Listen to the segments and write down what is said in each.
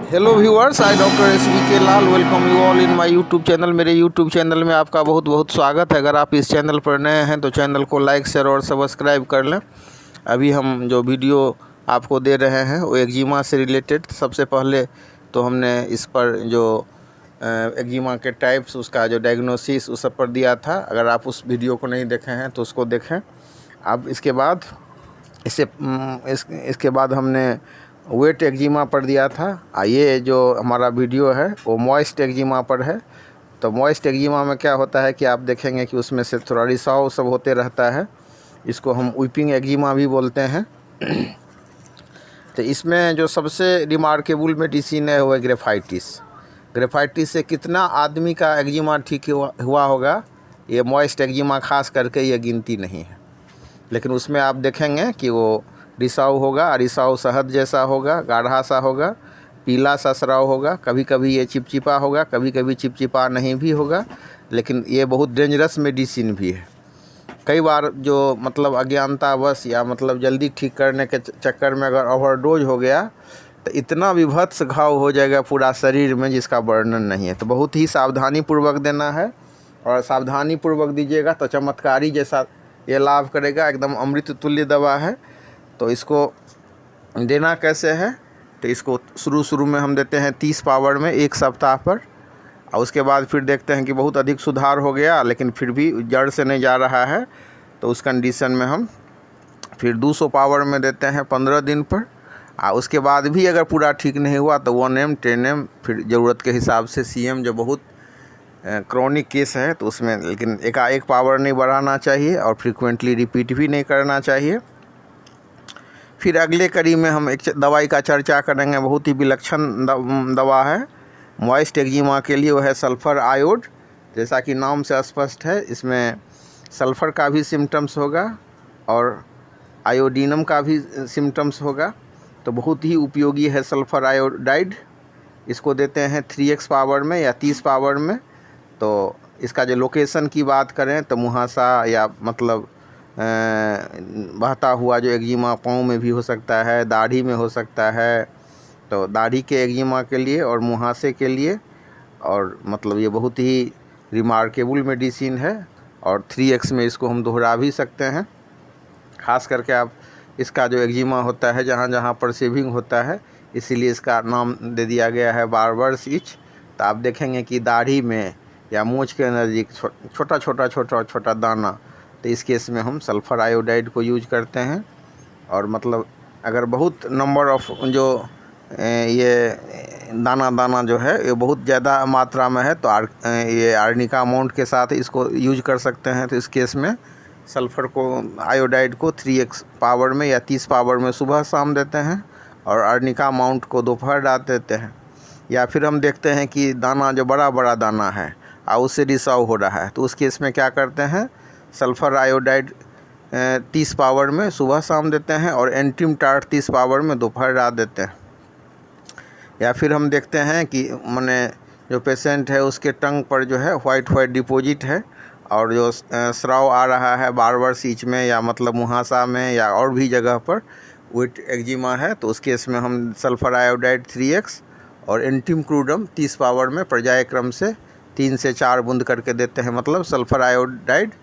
Hello viewers, I doctor SVK Lal welcome you all in my YouTube channel. मेरे YouTube channel में आपका बहुत बहुत स्वागत है। अगर आप इस चैनल पर नए हैं तो चैनल को लाइक शेयर और सब्सक्राइब कर लें। अभी हम जो वीडियो आपको दे रहे हैं वो एक्जिमा से रिलेटेड। सबसे पहले तो हमने इस पर जो एक्जिमा के टाइप्स, उसका जो डायग्नोसिस उस सब पर दिया था। अगर आप उस वीडियो को नहीं देखे हैं तो उसको देखें। अब इसके बाद हमने वेट एक्जिमा पर दिया था। ये जो हमारा वीडियो है वो मॉइस्ट एक्जिमा पर है। तो मॉइस्ट एक्जिमा में क्या होता है कि आप देखेंगे कि उसमें से थोड़ा रिसाव सब होते रहता है। इसको हम वीपिंग एक्जिमा भी बोलते हैं। तो इसमें जो सबसे रिमार्केबल मेडिसिन है वो है ग्रेफाइटिस। ग्रेफाइटिस से कितना आदमी का एक्जिमा ठीक हुआ होगा, ये मॉइस्ट एक्जिमा खास करके ये गिनती नहीं है। लेकिन उसमें आप देखेंगे कि वो रिसाव होगा, रिसाव शहद जैसा होगा, गाढ़ा सा होगा, पीला सा स्राव होगा। कभी कभी ये चिपचिपा होगा, कभी कभी चिपचिपा नहीं भी होगा। लेकिन ये बहुत डेंजरस मेडिसिन भी है। कई बार जो मतलब अज्ञानतावश या मतलब जल्दी ठीक करने के चक्कर में अगर ओवरडोज हो गया तो इतना विभत्स घाव हो जाएगा पूरा शरीर में जिसका वर्णन नहीं है। तो बहुत ही सावधानी पूर्वक देना है, और सावधानी पूर्वक दीजिएगा तो चमत्कारी जैसा ये लाभ करेगा। एकदम अमृत तुल्य दवा है। तो इसको देना कैसे है, तो इसको शुरू में हम देते हैं 30 पावर में 1 सप्ताह पर, और उसके बाद फिर देखते हैं कि बहुत अधिक सुधार हो गया लेकिन फिर भी जड़ से नहीं जा रहा है, तो उस कंडीशन में हम फिर 200 पावर में देते हैं 15 दिन पर। और उसके बाद भी अगर पूरा ठीक नहीं हुआ तो 1M 10M फिर ज़रूरत के हिसाब से CM, जो बहुत क्रॉनिक केस है तो उसमें। लेकिन एकाएक पावर नहीं बढ़ाना चाहिए और फ्रीक्वेंटली रिपीट भी नहीं करना चाहिए। फिर अगले कड़ी में हम एक दवाई का चर्चा करेंगे, बहुत ही विलक्षण दवा है मॉइस्ट एक्जिमा के लिए। वो है सल्फ़र आयोड। जैसा कि नाम से स्पष्ट है, इसमें सल्फ़र का भी सिम्टम्स होगा और आयोडीनम का भी सिम्टम्स होगा। तो बहुत ही उपयोगी है सल्फ़र आयोडाइड। इसको देते हैं 3x पावर में या 30 पावर में। तो इसका जो लोकेशन की बात करें तो मुहासा या मतलब बहता हुआ जो एक्जिमा पाँव में भी हो सकता है, दाढ़ी में हो सकता है। तो दाढ़ी के एक्जिमा के लिए और मुहासे के लिए, और मतलब ये बहुत ही रिमार्केबल मेडिसिन है। और 3x में इसको हम दोहरा भी सकते हैं। खास करके आप इसका जो एक्जिमा होता है जहाँ जहाँ पर सेविंग होता है, इसीलिए इसका नाम दे दिया गया है बार्बर्स इच। तो आप देखेंगे कि दाढ़ी में या मूंछ के नज़दीक छोटा दाना, तो इस केस में हम सल्फ़र आयोडाइड को यूज करते हैं। और मतलब अगर बहुत नंबर ऑफ जो ये दाना जो है ये बहुत ज़्यादा मात्रा में है तो ये आर्निका अमाउंट के साथ इसको यूज कर सकते हैं। तो इस केस में सल्फ़र को आयोडाइड को 3x पावर में या 30 पावर में सुबह शाम देते हैं, और आर्निका अमाउंट को दोपहर रात देते हैं। या फिर हम देखते हैं कि दाना जो बड़ा दाना है और उससे रिसाव हो रहा है, तो उस केस में क्या करते हैं, सल्फ़र आयोडाइड 30 पावर में सुबह शाम देते हैं, और एंटीम टार्ट 30 पावर में दोपहर रात देते हैं। या फिर हम देखते हैं कि माने जो पेशेंट है उसके टंग पर जो है वाइट डिपॉजिट है, और जो स्राव आ रहा है बार सीच में या मतलब मुहासा में या और भी जगह पर वेट एक्जिमा है, तो उस केस में हम सल्फ़र आयोडाइड 3x और एंटीम क्रूडम 30 पावर में पर्याय क्रम से 3 से 4 बूंद करके देते हैं। मतलब सल्फ़र आयोडाइड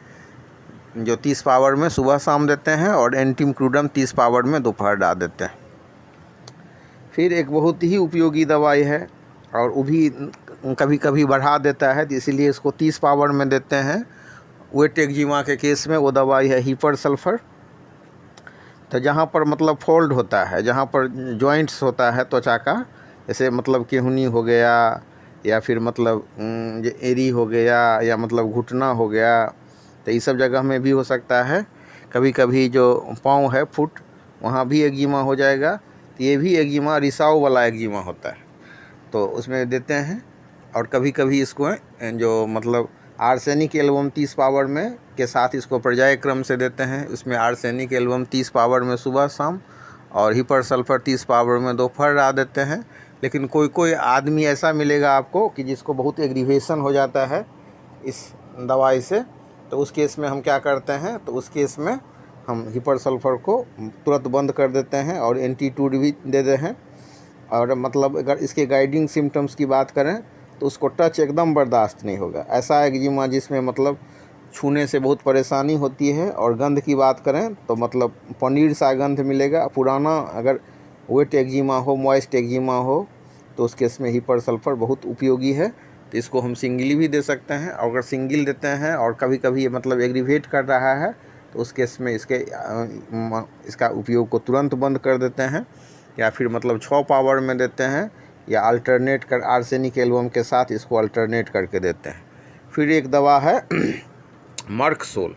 जो 30 पावर में सुबह शाम देते हैं, और एंटीम क्रूडम 30 पावर में दोपहर डाल देते हैं। फिर एक बहुत ही उपयोगी दवाई है और वो भी कभी कभी बढ़ा देता है, तो इसीलिए इसको 30 पावर में देते हैं वेट एक्जिमा के केस में। वो दवाई है हीपर सल्फ़र। तो जहाँ पर मतलब फोल्ड होता है, जहाँ पर जॉइंट्स होता है त्वचा का, जैसे मतलब केहूनी हो गया या फिर मतलब एरी हो गया या मतलब घुटना हो गया, तो ये सब जगह में भी हो सकता है। कभी कभी जो पाँव है फुट, वहाँ भी एक्जिमा हो जाएगा। तो ये भी एक्जिमा रिसाव वाला एक्जिमा होता है, तो उसमें देते हैं। और कभी कभी इसको जो मतलब आर्सेनिक एल्बम 30 पावर में के साथ इसको पर्याय क्रम से देते हैं। उसमें आर्सेनिक एल्बम 30 पावर में सुबह शाम और हिपर सल्फ़र 30 पावर में दोपहर रात देते हैं। लेकिन कोई आदमी ऐसा मिलेगा आपको कि जिसको बहुत एग्रीवेशन हो जाता है इस दवाई से, तो उस केस में हम क्या करते हैं, तो उस केस में हम हिपर सल्फ़र को तुरंत बंद कर देते हैं और एंटीटूड भी दे देते हैं। और मतलब अगर इसके गाइडिंग सिम्टम्स की बात करें तो उसको टच एकदम बर्दाश्त नहीं होगा। ऐसा एक्जिमा जिसमें मतलब छूने से बहुत परेशानी होती है। और गंध की बात करें तो मतलब पनीर सा गंध मिलेगा। पुराना अगर वेट एक्जिमा हो, मॉइस्ट एक्जिमा हो, तो उस केस में हीपर सल्फर बहुत उपयोगी है। तो इसको हम सिंगली भी दे सकते हैं। और अगर सिंगल देते हैं और कभी कभी ये मतलब एग्रीवेट कर रहा है तो उस केस में इसका उपयोग को तुरंत बंद कर देते हैं, या फिर मतलब 6 पावर में देते हैं, या अल्टरनेट कर आर्सेनिक एल्बम के साथ इसको अल्टरनेट करके देते हैं। फिर एक दवा है मर्कसोल।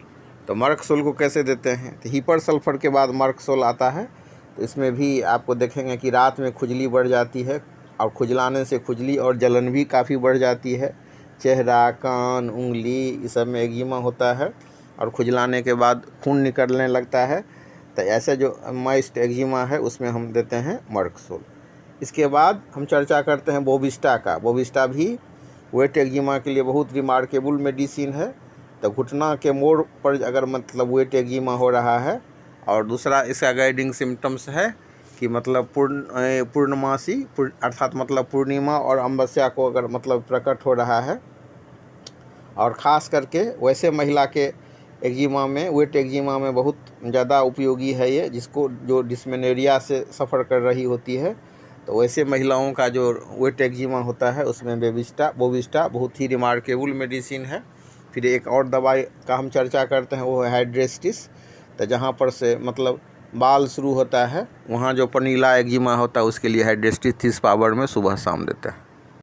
तो मर्कसोल को कैसे देते हैं? तो हीपर सल्फर के बाद मर्कसोल आता है। तो इसमें भी आपको देखेंगे कि रात में खुजली बढ़ जाती है, और खुजलाने से खुजली और जलन भी काफ़ी बढ़ जाती है। चेहरा, कान, उंगली इस सब में एक्जिमा होता है, और खुजलाने के बाद खून निकलने लगता है। तो ऐसे जो मॉइस्ट एक्जिमा है उसमें हम देते हैं मर्कसोल। इसके बाद हम चर्चा करते हैं बोविस्टा का। बोविस्टा भी वेट एक्जिमा के लिए बहुत रिमार्केबल मेडिसिन है। तो घुटना के मोड़ पर अगर मतलब वेट एक्जिमा हो रहा है, और दूसरा इसका गाइडिंग सिम्टम्स है कि मतलब पूर्णमासी अर्थात मतलब पूर्णिमा और अमावस्या को अगर मतलब प्रकट हो रहा है, और ख़ास करके वैसे महिला के एक्जिमा में, वेट एक्जिमा में बहुत ज़्यादा उपयोगी है ये, जिसको जो डिस्मेनोरिया से सफ़र कर रही होती है। तो वैसे महिलाओं का जो वेट एक्जिमा होता है उसमें बोविस्टा बहुत ही रिमार्केबल मेडिसिन है। फिर एक और दवाई का हम चर्चा करते हैं, वो है हाइड्रेस्टिस। तो जहाँ पर से मतलब बाल शुरू होता है वहाँ जो पनीला एक्जिमा होता है उसके लिए हाइड्रेस्टिस 30 पावर में सुबह शाम देते हैं।